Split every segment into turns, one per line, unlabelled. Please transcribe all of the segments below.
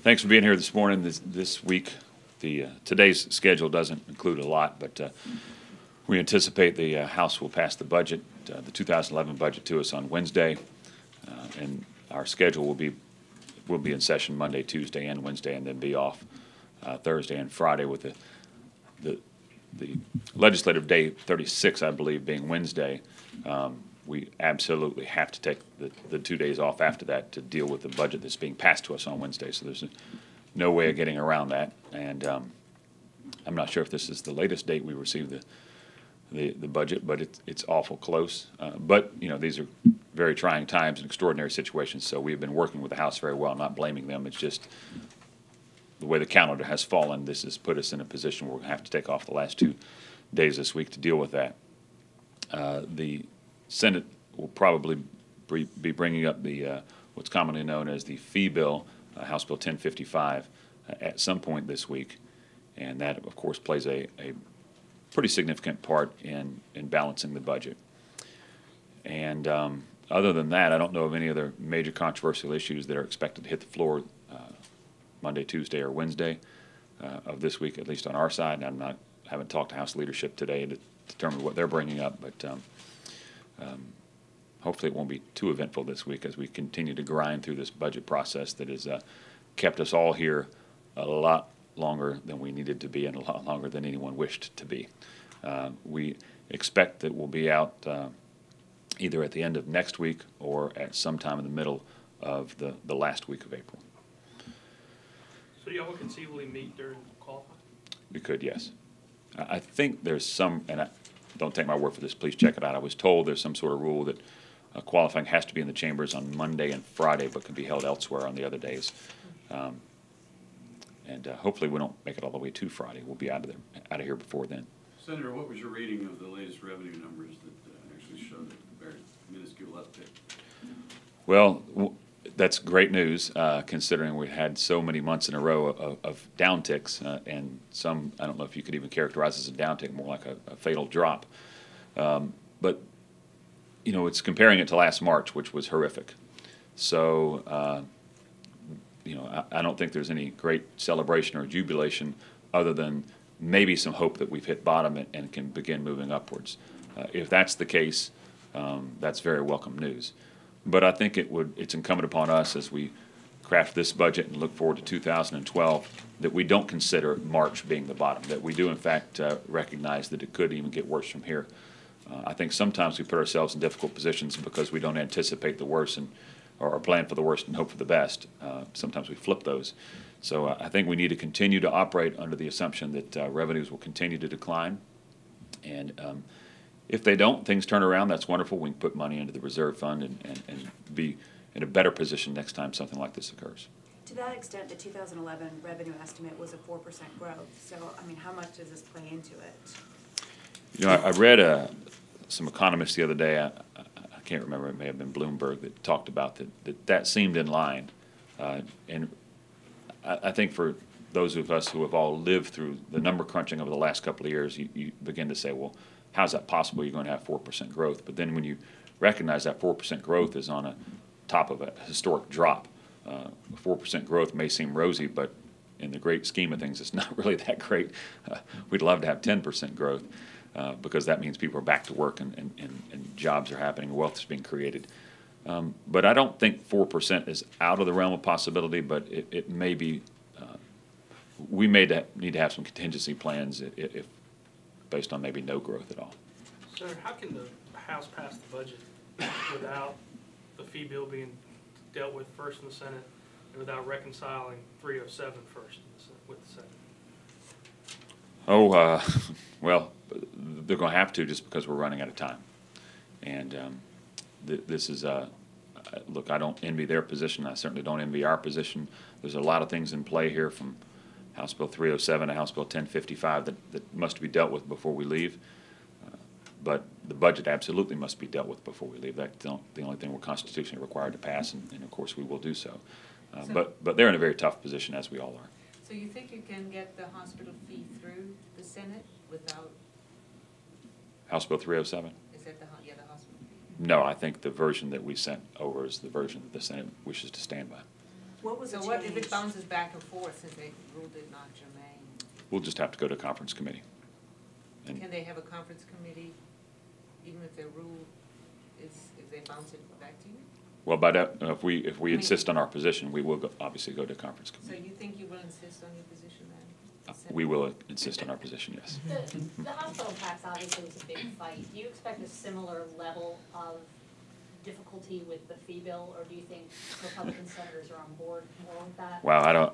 Thanks for being here this morning. This week, today's schedule doesn't include a lot, but we anticipate the House will pass the budget, the 2011 budget, to us on Wednesday, and our schedule will be in session Monday, Tuesday, and Wednesday, and then be off Thursday and Friday, with the legislative day 36, I believe, being Wednesday. We absolutely have to take the 2 days off after that to deal with the budget that's being passed to us on Wednesday. So there's no way of getting around that. And I'm not sure if this is the latest date we received the budget, but it's awful close. But you know, these are very trying times and extraordinary situations. So we've been working with the House very well, not blaming them. It's just the way the calendar has fallen. This has put us in a position where we're going to have to take off the last 2 days this week to deal with that. The Senate will probably be bringing up the what's commonly known as the fee bill, House Bill 1055, at some point this week, and that, of course, plays a pretty significant part in balancing the budget. And other than that, I don't know of any other major controversial issues that are expected to hit the floor Monday, Tuesday, or Wednesday of this week, at least on our side. And I haven't talked to House leadership today to determine what they're bringing up, but hopefully it won't be too eventful this week as we continue to grind through this budget process that has kept us all here a lot longer than we needed to be and a lot longer than anyone wished to be. We expect that we'll be out either at the end of next week or at some time in the middle of the last week of April.
So y'all will conceivably meet during qualifying?
We could, yes. I think there's some, and don't take my word for this, please check it out. I was told there's some sort of rule that qualifying has to be in the chambers on Monday and Friday, but can be held elsewhere on the other days. And hopefully we don't make it all the way to Friday. We'll be out of here before then.
Senator, what was your reading of the latest revenue numbers that actually showed a very minuscule uptick?
Well, that's great news, considering we had so many months in a row of downticks, and some, I don't know if you could even characterize as a downtick, more like a fatal drop. But, you know, it's comparing it to last March, which was horrific. So, you know, I don't think there's any great celebration or jubilation other than maybe some hope that we've hit bottom and can begin moving upwards. If that's the case, that's very welcome news. But I think it's incumbent upon us as we craft this budget and look forward to 2012 that we don't consider March being the bottom, that we do in fact recognize that it could even get worse from here. I think sometimes we put ourselves in difficult positions because we don't anticipate the worst or plan for the worst and hope for the best. Sometimes we flip those. So I think we need to continue to operate under the assumption that revenues will continue to decline. And if they don't, things turn around, that's wonderful. We can put money into the reserve fund and be in a better position next time something like this occurs.
To that extent, the 2011 revenue estimate was a 4% growth. So, I mean, how much does this play into it?
You know, I read some economists the other day, I can't remember, it may have been Bloomberg, that talked about that seemed in line. And I think for those of us who have all lived through the number crunching over the last couple of years, you begin to say, well, how's that possible? You're going to have 4% growth. But then when you recognize that 4% growth is on top of a historic drop, 4% growth may seem rosy, but in the great scheme of things, it's not really that great. We'd love to have 10% growth because that means people are back to work and jobs are happening, wealth is being created. But I don't think 4% is out of the realm of possibility, but it may be, we may need to have some contingency plans if based on maybe no growth at all.
Sir, how can the House pass the budget without the fee bill being dealt with first in the Senate and without reconciling 307 first with the Senate?
Oh, well, they're going to have to just because we're running out of time. And this is, look, I don't envy their position. I certainly don't envy our position. There's a lot of things in play here, from House Bill 307 to House Bill 1055 that must be dealt with before we leave. But the budget absolutely must be dealt with before we leave. That's the only thing we're constitutionally required to pass, and of course we will do so. But they're in a very tough position, as we all are.
So you think you can get the hospital fee through the Senate without?
House Bill 307?
Is that the hospital fee?
No, I think the version that we sent over is the version that the Senate wishes to stand by.
What was the
So what if
change?
it bounces back and forth since they ruled it not germane?
We'll just have to go to conference committee. And-
Can they have a conference committee even if their rule is, if they bounce it back to you?
Well, by that, if we
I mean-
insist on our position, we will obviously go to conference
So
committee.
you think you will insist on your position then?
We will insist on our position, yes.
The hospital tax obviously was a big fight. Do you expect a similar level of difficulty with the fee bill, or do you think Republican senators are on board more with that?
Wow,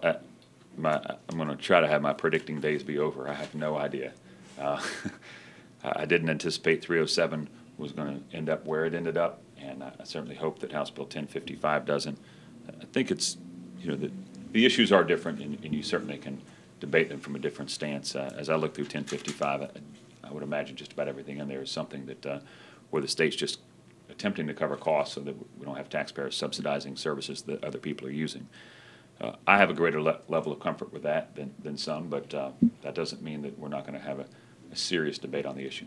I'm gonna try to have my predicting days be over. I have no idea. I didn't anticipate 307 was gonna end up where it ended up, and I certainly hope that House Bill 1055 doesn't. I think it's, the issues are different, and you certainly can debate them from a different stance. As I look through 1055, I would imagine just about everything in there is something that, where the state's just attempting to cover costs so that we don't have taxpayers subsidizing services that other people are using. I have a greater level of comfort with that than some, but that doesn't mean that we're not going to have a serious debate on the issue.